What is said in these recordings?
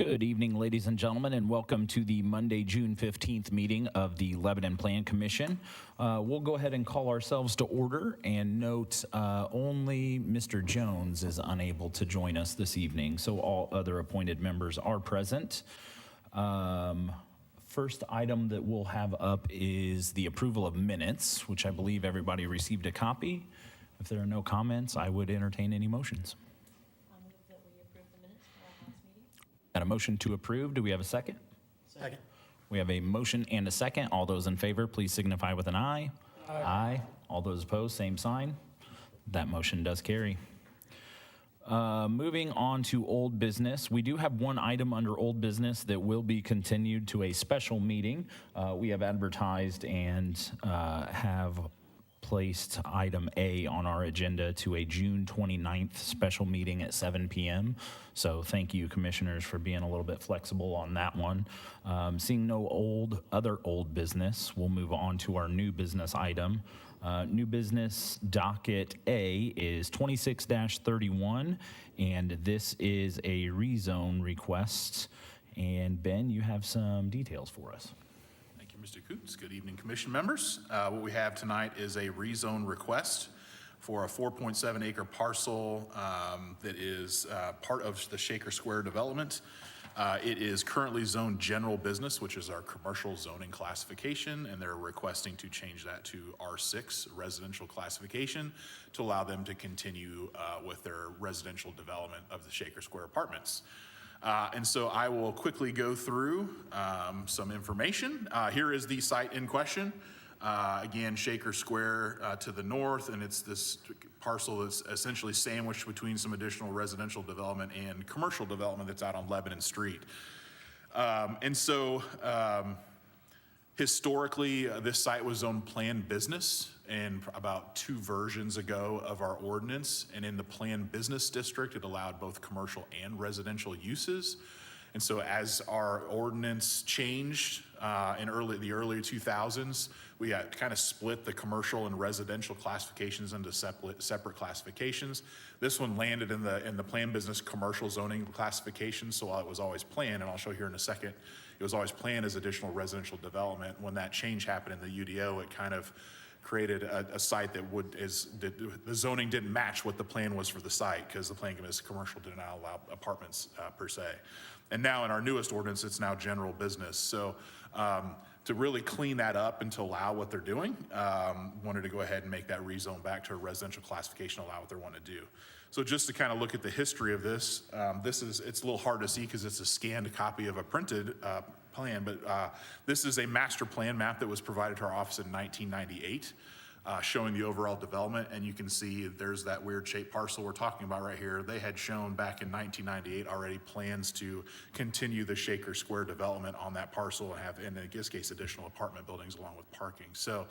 Good evening, ladies and gentlemen, and welcome to the Monday, June 15th meeting of the Lebanon Plan Commission. We'll go ahead and call ourselves to order and note only Mr. Jones is unable to join us this evening, so all other appointed members are present. First item that we'll have up is the approval of minutes, which I believe everybody received a copy. If there are no comments, I would entertain any motions. I'll move that we approve the minutes for our last meeting. Got a motion to approve. Do we have a second? Second. We have a motion and a second. All those in favor, please signify with an aye. Aye. All those opposed, same sign. That motion does carry. Moving on to old business, we do have one item under old business that will be continued to a special meeting. We have advertised and have placed item A on our agenda to a June 29th special meeting at 7 p.m. So thank you, commissioners, for being a little bit flexible on that one. Seeing no other old business, we'll move on to our new business item. New business docket A is 26-31, and this is a rezone request. And Ben, you have some details for us. Thank you, Mr. Coots. Good evening, commission members. What we have tonight is a rezone request for a 4.7 acre parcel that is part of the Shaker Square development. It is currently zoned general business, which is our commercial zoning classification, and they're requesting to change that to R6 residential classification to allow them to continue with their residential development of the Shaker Square apartments. And so I will quickly go through some information. Here is the site in question. Again, Shaker Square to the north, and it's this parcel that's essentially sandwiched between some additional residential development and commercial development that's out on Lebanon Street. Historically, this site was zoned planned business and about two versions ago of our ordinance. And in the planned business district, it allowed both commercial and residential uses. And so as our ordinance changed in the early 2000s, we had kind of split the commercial and residential classifications into separate classifications. This one landed in the planned business commercial zoning classification. So while it was always planned, and I'll show here in a second, it was always planned as additional residential development. When that change happened in the UDO, it kind of created a site that the zoning didn't match what the plan was for the site, because the plan was commercial did not allow apartments per se. And now in our newest ordinance, it's now general business. So to really clean that up and to allow what they're doing, wanted to go ahead and make that rezone back to a residential classification, allow what they want to do. So just to kind of look at the history of this, it's a little hard to see because it's a scanned copy of a printed plan, but this is a master plan map that was provided to our office in 1998. Showing the overall development, and you can see there's that weird shaped parcel we're talking about right here. They had shown back in 1998 already plans to continue the Shaker Square development on that parcel and have, in this case, additional apartment buildings along with parking. So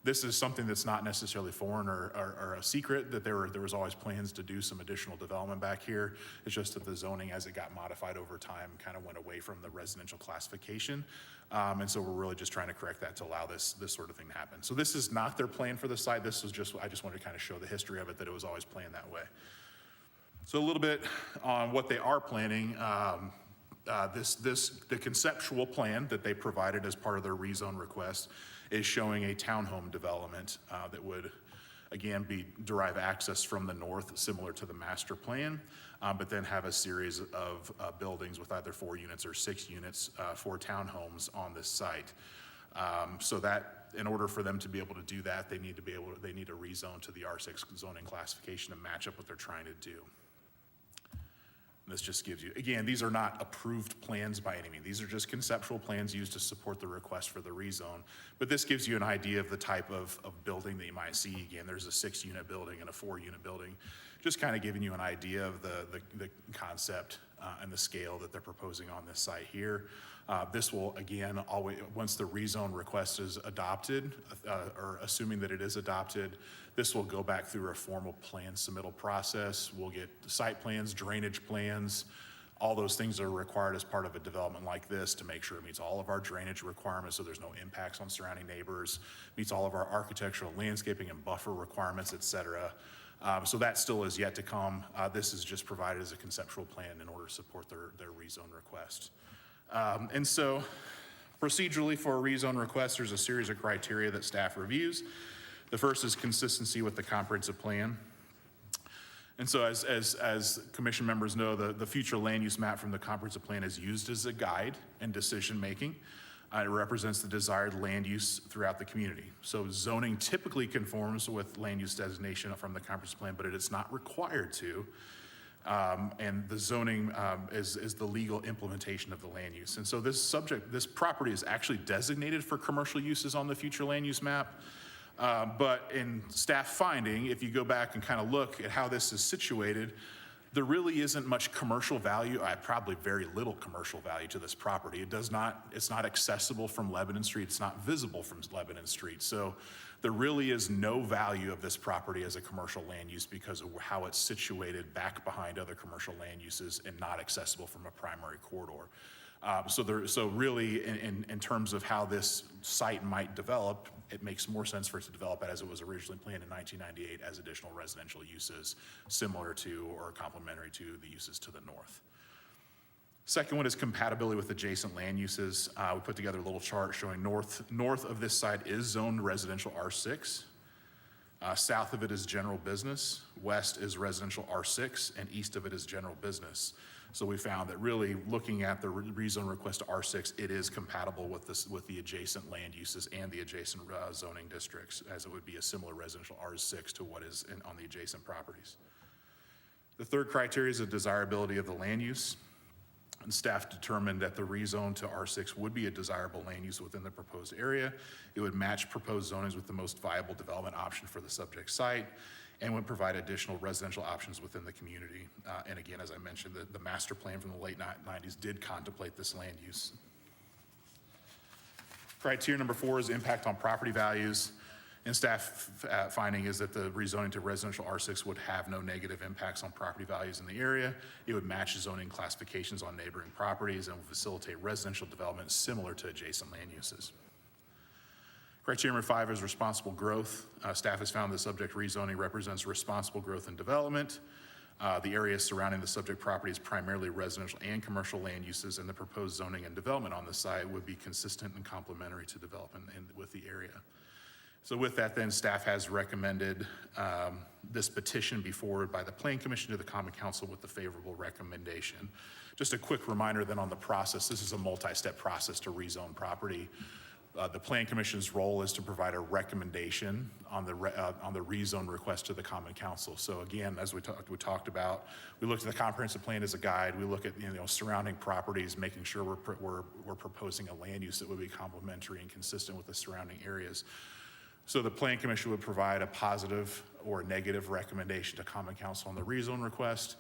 this is something that's not necessarily foreign or a secret, that there was always plans to do some additional development back here. It's just that the zoning, as it got modified over time, kind of went away from the residential classification. And so we're really just trying to correct that to allow this sort of thing to happen. So this is not their plan for the site. I just wanted to kind of show the history of it, that it was always planned that way. So a little bit on what they are planning. The conceptual plan that they provided as part of their rezone request is showing a townhome development that would, again, derive access from the north, similar to the master plan, but then have a series of buildings with either 4 units or 6 units for townhomes on this site. So that, in order for them to be able to do that, they need to rezone to the R6 zoning classification to match up what they're trying to do. This just gives you, again, these are not approved plans by any means. These are just conceptual plans used to support the request for the rezone. But this gives you an idea of the type of building that you might see. Again, there's a 6-unit building and a 4-unit building. Just kind of giving you an idea of the concept and the scale that they're proposing on this site here. This will, again, always, once the rezone request is adopted, or assuming that it is adopted, this will go back through a formal plan submittal process. We'll get site plans, drainage plans, all those things that are required as part of a development like this to make sure it meets all of our drainage requirements so there's no impacts on surrounding neighbors, meets all of our architectural, landscaping, and buffer requirements, et cetera. So that still is yet to come. This is just provided as a conceptual plan in order to support their rezone request. And so procedurally for a rezone request, there's a series of criteria that staff reviews. The first is consistency with the comprehensive plan. And so as commission members know, the future land use map from the comprehensive plan is used as a guide in decision-making. It represents the desired land use throughout the community. So zoning typically conforms with land use designation from the comprehensive plan, but it is not required to. And the zoning is the legal implementation of the land use. And so this property is actually designated for commercial uses on the future land use map. But in staff finding, if you go back and kind of look at how this is situated, there really isn't much commercial value, probably very little commercial value to this property. It's not accessible from Lebanon Street. It's not visible from Lebanon Street. So there really is no value of this property as a commercial land use because of how it's situated back behind other commercial land uses and not accessible from a primary corridor. So really, in terms of how this site might develop, it makes more sense for it to develop as it was originally planned in 1998 as additional residential uses, similar to or complementary to the uses to the north. Second one is compatibility with adjacent land uses. We put together a little chart showing north of this site is zoned residential R6. South of it is general business. West is residential R6, and east of it is general business. So we found that really looking at the rezone request to R6, it is compatible with the adjacent land uses and the adjacent zoning districts, as it would be a similar residential R6 to what is on the adjacent properties. The third criteria is the desirability of the land use. And staff determined that the rezone to R6 would be a desirable land use within the proposed area. It would match proposed zonings with the most viable development option for the subject site and would provide additional residential options within the community. And again, as I mentioned, the master plan from the late 90s did contemplate this land use. Criteria number 4 is impact on property values. And staff finding is that the rezoning to residential R6 would have no negative impacts on property values in the area. It would match zoning classifications on neighboring properties and would facilitate residential development similar to adjacent land uses. Criteria number 5 is responsible growth. Staff has found the subject rezoning represents responsible growth and development. The area surrounding the subject property is primarily residential and commercial land uses, and the proposed zoning and development on the site would be consistent and complementary to development with the area. So with that, then, staff has recommended this petition be forwarded by the Plan Commission to the Common Council with the favorable recommendation. Just a quick reminder then on the process, this is a multi-step process to rezone property. The Plan Commission's role is to provide a recommendation on the rezone request to the Common Council. So again, as we talked about, we looked at the comprehensive plan as a guide. We look at surrounding properties, making sure we're proposing a land use that would be complementary and consistent with the surrounding areas. So the Plan Commission would provide a positive or a negative recommendation to Common Council on the rezone request,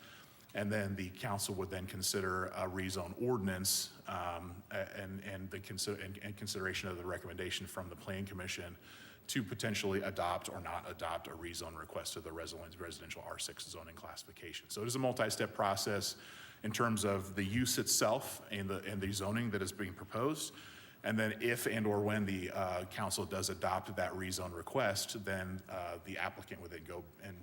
and then the council would then consider a rezone ordinance and consideration of the recommendation from the Plan Commission to potentially adopt or not adopt a rezone request to the residential R6 zoning classification. So it is a multi-step process in terms of the use itself and the zoning that is being proposed. And then if and or when the council does adopt that rezone request, then the applicant would then go and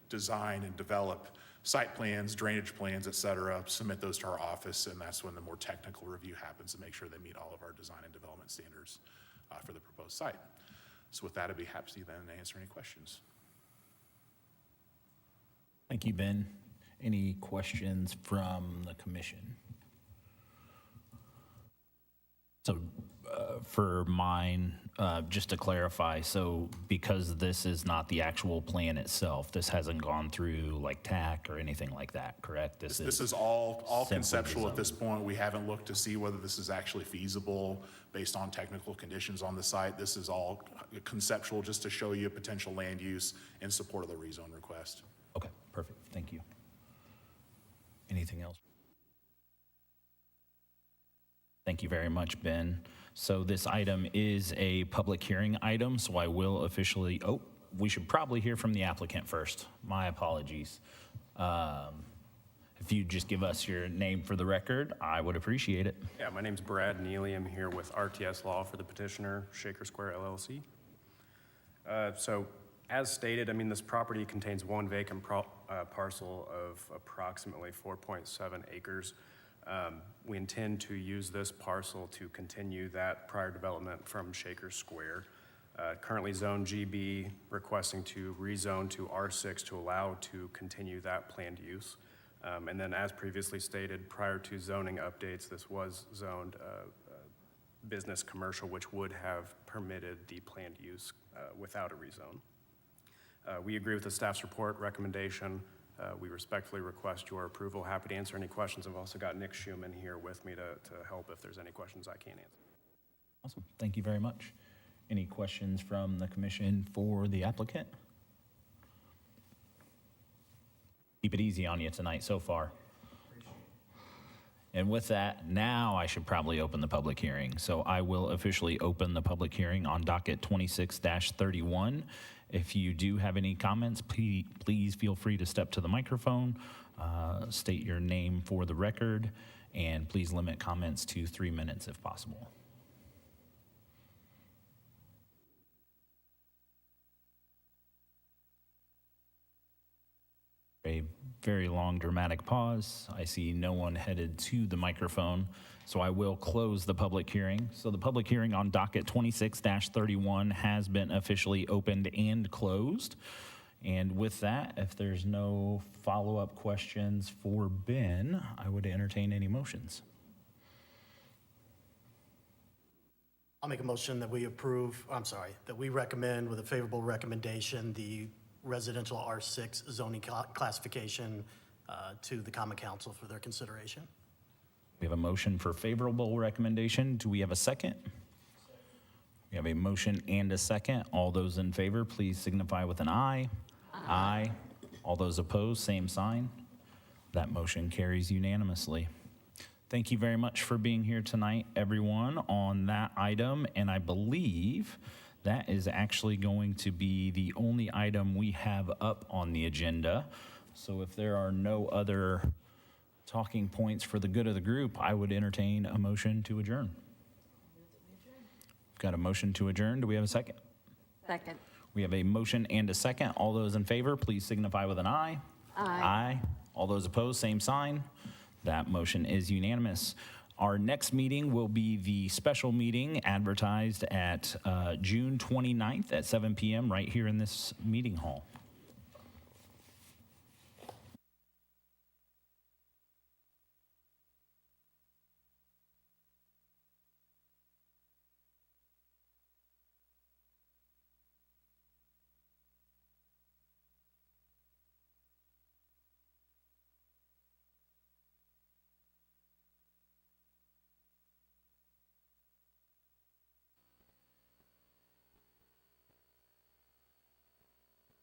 design and develop site plans, drainage plans, et cetera, submit those to our office, and that's when the more technical review happens to make sure they meet all of our design and development standards for the proposed site. So with that, I'd be happy to then answer any questions. Thank you, Ben. Any questions from the commission? So for mine, just to clarify, so because this is not the actual plan itself, this hasn't gone through like TAC or anything like that, correct? This is all simply conceptual the at this point. We haven't looked to see whether this is actually feasible based on technical conditions on the site. This is all conceptual just to show you a potential land use in support of the rezone request. Okay, perfect. Thank you. Anything else? Thank you very much, Ben. So this item is a public hearing item, so I will officially, we should probably hear from the applicant first. My apologies. If you just give us your name for the record, I would appreciate it. Yeah, my name's Brad Neely. I'm here with RTS Law for the petitioner, Shaker Square LLC. So As stated, I mean, this property contains one vacant parcel of approximately 4.7 acres. We intend to use this parcel to continue that prior development from Shaker Square. Currently zone GB, requesting to rezone to R6 to allow to continue that planned use. And then as previously stated, prior to zoning updates, this was zoned business commercial, which would have permitted the planned use without a rezone. We agree with the staff's report recommendation. We respectfully request your approval. Happy to answer any questions. I've also got Nick Schumann here with me to help if there's any questions I can't answer. Awesome. Thank you very much. Any questions from the commission for the applicant? Keep it easy on you tonight so far. And with that, now I should probably open the public hearing. So I will officially open the public hearing on docket 26-31. If you do have any comments, please feel free to step to the microphone, state your name for the record, and please limit comments to 3 minutes if possible. A very long dramatic pause. I see no one headed to the microphone, so I will close the public hearing. So the public hearing on docket 26-31 has been officially opened and closed. And with that, if there's no follow-up questions for Ben, I would entertain any motions. I'll make a motion that we that we recommend with a favorable recommendation, the residential R6 zoning classification to the Common Council for their consideration. We have a motion for favorable recommendation. Do we have a second? We have a motion and a second. All those in favor, please signify with an aye. Aye. All those opposed, same sign. That motion carries unanimously. Thank you very much for being here tonight, everyone, on that item. And I believe that is actually going to be the only item we have up on the agenda. So if there are no other talking points for the good of the group, I would entertain a motion to adjourn. Got a motion to adjourn. Do we have a second? Second. We have a motion and a second. All those in favor, please signify with an aye. Aye. Aye. All those opposed, same sign. That motion is unanimous. Our next meeting will be the special meeting advertised at June 29th at 7 p.m. right here in this meeting hall.